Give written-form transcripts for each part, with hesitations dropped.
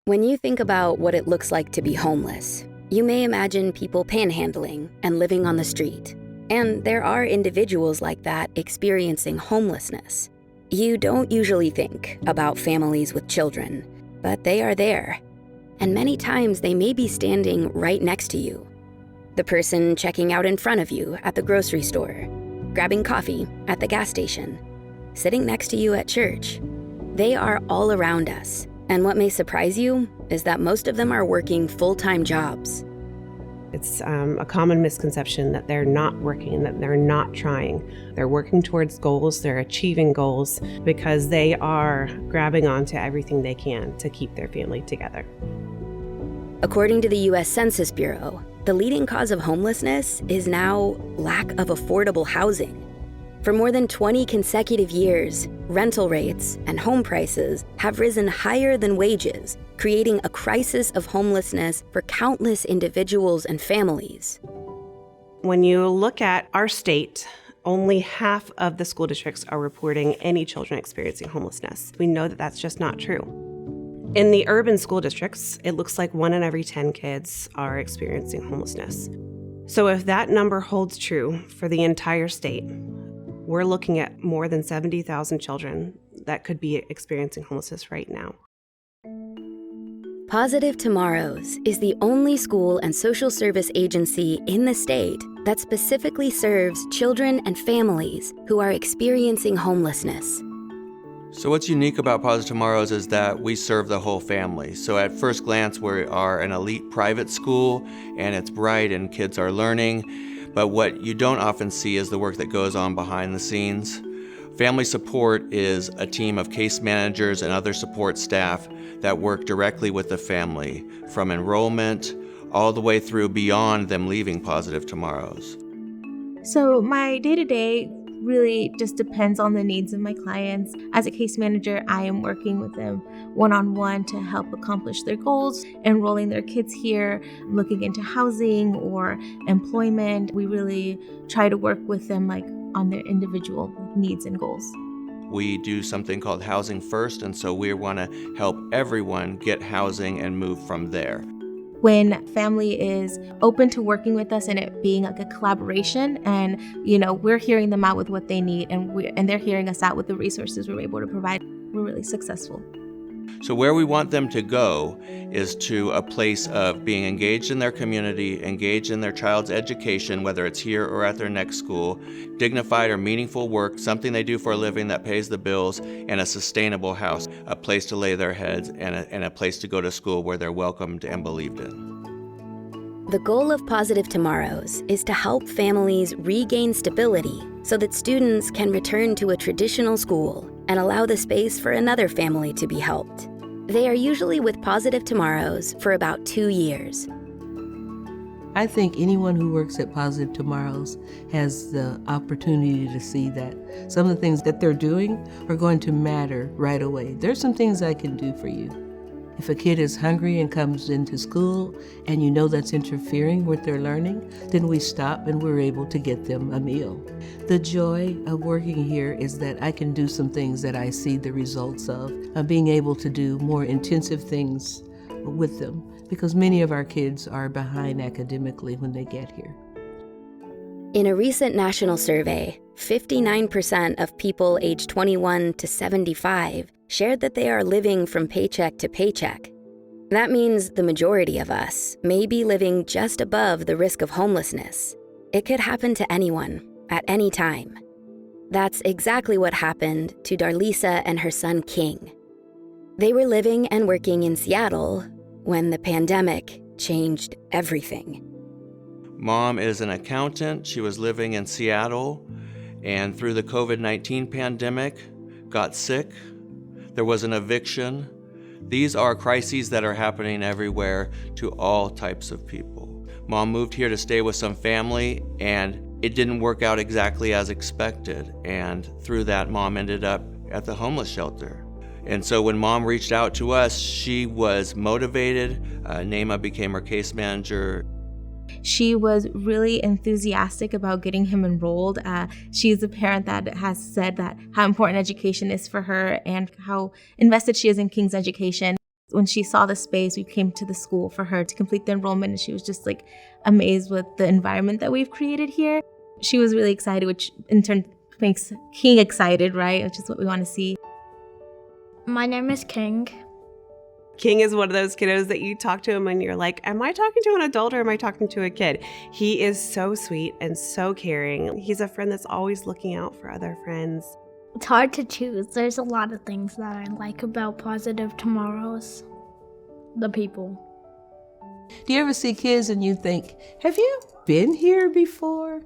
When you think about what it looks like to be homeless, you may imagine people panhandling and living on the street. And there are individuals like that experiencing homelessness. You don't usually think about families with children, but they are there. And many times they may be standing right next to you. The person checking out in front of you at the grocery store, grabbing coffee at the gas station, sitting next to you at church. They are all around us. And what may surprise you is that most of them are working full-time jobs. It's a common misconception that they're not working, that they're not trying. They're working towards goals, they're achieving goals because they are grabbing onto everything they can to keep their family together. According to the U.S. Census Bureau, the leading cause of homelessness is now lack of affordable housing. For more than 20 consecutive years, rental rates and home prices have risen higher than wages, creating a crisis of homelessness for countless individuals and families. When you look at our state, only half of the school districts are reporting any children experiencing homelessness. We know that that's just not true. In the urban school districts, it looks like 1 in every 10 kids are experiencing homelessness. So if that number holds true for the entire state, we're looking at more than 70,000 children that could be experiencing homelessness right now. Positive Tomorrows is the only school and social service agency in the state that specifically serves children and families who are experiencing homelessness. So what's unique about Positive Tomorrows is that we serve the whole family. So at first glance, we are an elite private school, and it's bright and kids are learning. But what you don't often see is the work that goes on behind the scenes. Family support is a team of case managers and other support staff that work directly with the family, from enrollment all the way through beyond them leaving Positive Tomorrows. So my day-to-day really just depends on the needs of my clients. As a case manager, I am working with them one-on-one to help accomplish their goals, enrolling their kids here, looking into housing or employment. We really try to work with them on their individual needs and goals. We do something called Housing First, and so we want to help everyone get housing and move from there. When family is open to working with us and it being like a collaboration, and we're hearing them out with what they need, and they're hearing us out with the resources we're able to provide, we're really successful. So where we want them to go is to a place of being engaged in their community, engaged in their child's education, whether it's here or at their next school, dignified or meaningful work, something they do for a living that pays the bills, and a sustainable house, a place to lay their heads, and a place to go to school where they're welcomed and believed in. The goal of Positive Tomorrows is to help families regain stability so that students can return to a traditional school and allow the space for another family to be helped. They are usually with Positive Tomorrows for about 2 years. I think anyone who works at Positive Tomorrows has the opportunity to see that some of the things that they're doing are going to matter right away. There's some things I can do for you. If a kid is hungry and comes into school and you know that's interfering with their learning, then we stop and we're able to get them a meal. The joy of working here is that I can do some things that I see the results of being able to do more intensive things with them, because many of our kids are behind academically when they get here. In a recent national survey, 59% of people aged 21 to 75 shared that they are living from paycheck to paycheck. That means the majority of us may be living just above the risk of homelessness. It could happen to anyone, at any time. That's exactly what happened to Darlisa and her son King. They were living and working in Seattle when the pandemic changed everything. Mom is an accountant. She was living in Seattle, and through the COVID-19 pandemic, got sick. There was an eviction. These are crises that are happening everywhere to all types of people. Mom moved here to stay with some family, and it didn't work out exactly as expected. And through that, Mom ended up at the homeless shelter. And so when Mom reached out to us, she was motivated. Naima became her case manager. She was really enthusiastic about getting him enrolled. She's a parent that has said that how important education is for her and how invested she is in King's education. When she saw the space, we came to the school for her to complete the enrollment, and she was just like amazed with the environment that we've created here. She was really excited, which in turn makes King excited, right? Which is what we want to see. My name is King. King is one of those kiddos that you talk to him and you're like, am I talking to an adult or am I talking to a kid? He is so sweet and so caring. He's a friend that's always looking out for other friends. It's hard to choose. There's a lot of things that I like about Positive Tomorrows. The people. Do you ever see kids and you think, have you been here before?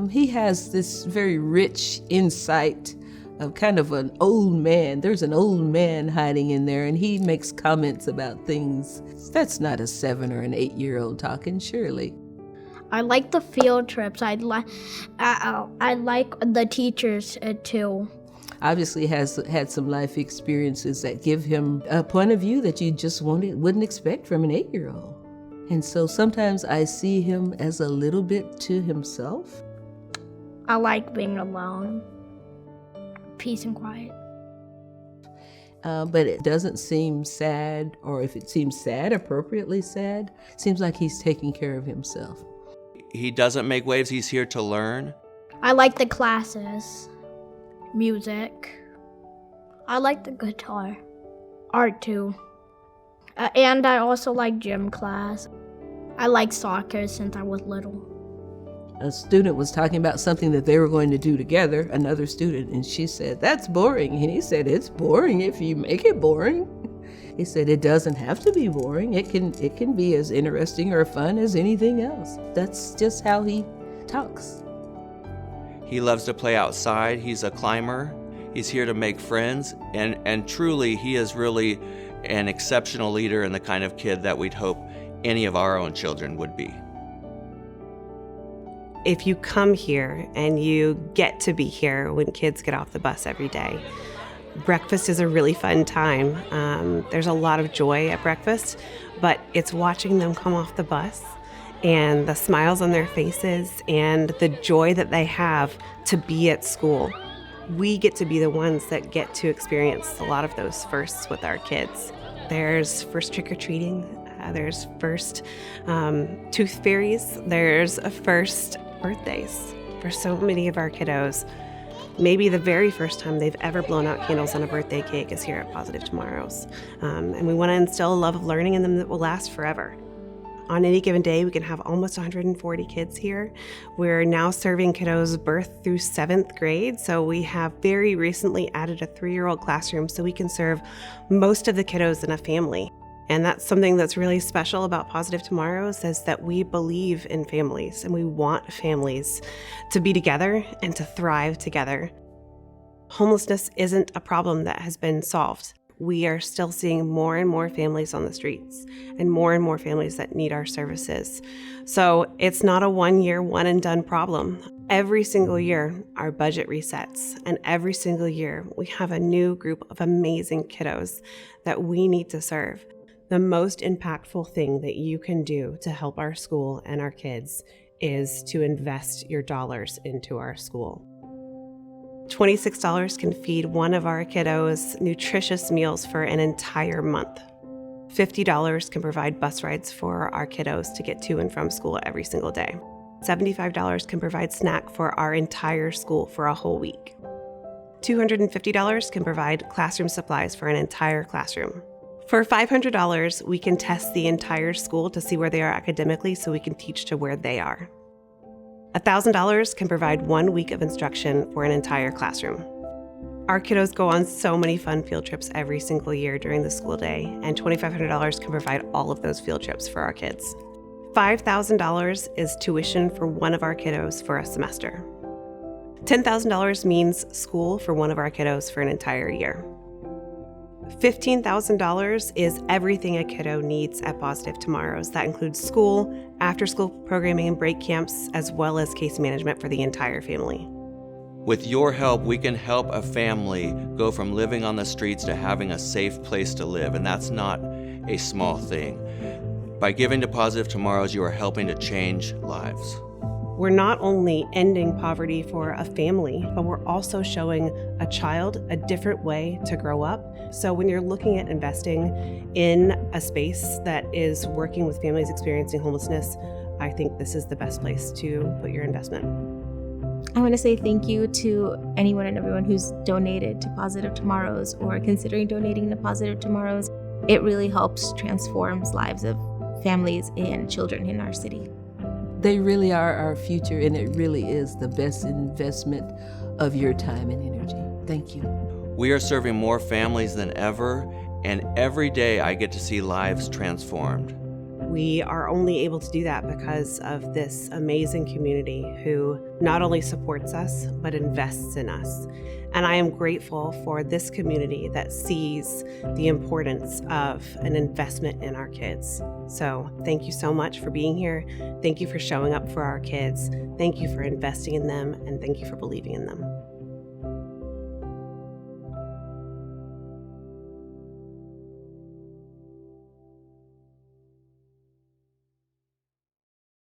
He has this very rich insight of kind of an old man. There's an old man hiding in there, and he makes comments about things. That's not a 7 or an 8-year-old talking, surely. I like the field trips. I like the teachers too. Obviously has had some life experiences that give him a point of view that you just wouldn't expect from an 8-year-old. And so sometimes I see him as a little bit to himself. I like being alone. Peace and quiet. But it doesn't seem sad, or if it seems sad, appropriately sad, it seems like he's taking care of himself. He doesn't make waves, he's here to learn. I like the classes. Music. I like the guitar. Art too. And I also like gym class. I like soccer since I was little. A student was talking about something that they were going to do together, another student, and she said, that's boring. And he said, it's boring if you make it boring. He said, it doesn't have to be boring. It can be as interesting or fun as anything else. That's just how he talks. He loves to play outside. He's a climber. He's here to make friends. And truly, he is really an exceptional leader and the kind of kid that we'd hope any of our own children would be. If you come here and you get to be here when kids get off the bus every day, breakfast is a really fun time. There's a lot of joy at breakfast, but it's watching them come off the bus and the smiles on their faces and the joy that they have to be at school. We get to be the ones that get to experience a lot of those firsts with our kids. There's first trick-or-treating, there's first tooth fairies, there's a first birthdays for so many of our kiddos. Maybe the very first time they've ever blown out candles on a birthday cake is here at Positive Tomorrows. And we want to instill a love of learning in them that will last forever. On any given day, we can have almost 140 kids here. We're now serving kiddos birth through 7th grade, so we have very recently added a 3-year-old classroom so we can serve most of the kiddos in a family. And that's something that's really special about Positive Tomorrows, is that we believe in families and we want families to be together and to thrive together. Homelessness isn't a problem that has been solved. We are still seeing more and more families on the streets and more families that need our services. So it's not a one-year, one-and-done problem. Every single year, our budget resets, and every single year, we have a new group of amazing kiddos that we need to serve. The most impactful thing that you can do to help our school and our kids is to invest your dollars into our school. $26 can feed one of our kiddos nutritious meals for an entire month. $50 can provide bus rides for our kiddos to get to and from school every single day. $75 can provide snack for our entire school for a whole week. $250 can provide classroom supplies for an entire classroom. For $500, we can test the entire school to see where they are academically so we can teach to where they are. $1,000 can provide 1 week of instruction for an entire classroom. Our kiddos go on so many fun field trips every single year during the school day, and $2,500 can provide all of those field trips for our kids. $5,000 is tuition for one of our kiddos for a semester. $10,000 means school for one of our kiddos for an entire year. $15,000 is everything a kiddo needs at Positive Tomorrows. That includes school, after-school programming and break camps, as well as case management for the entire family. With your help, we can help a family go from living on the streets to having a safe place to live, and that's not a small thing. By giving to Positive Tomorrows, you are helping to change lives. We're not only ending poverty for a family, but we're also showing a child a different way to grow up. So when you're looking at investing in a space that is working with families experiencing homelessness, I think this is the best place to put your investment. I want to say thank you to anyone and everyone who's donated to Positive Tomorrows or considering donating to Positive Tomorrows. It really helps transforms lives of families and children in our city. They really are our future, and it really is the best investment of your time and energy. Thank you. We are serving more families than ever, and every day I get to see lives transformed. We are only able to do that because of this amazing community who not only supports us, but invests in us. And I am grateful for this community that sees the importance of an investment in our kids. So thank you so much for being here. Thank you for showing up for our kids. Thank you for investing in them, and thank you for believing in them.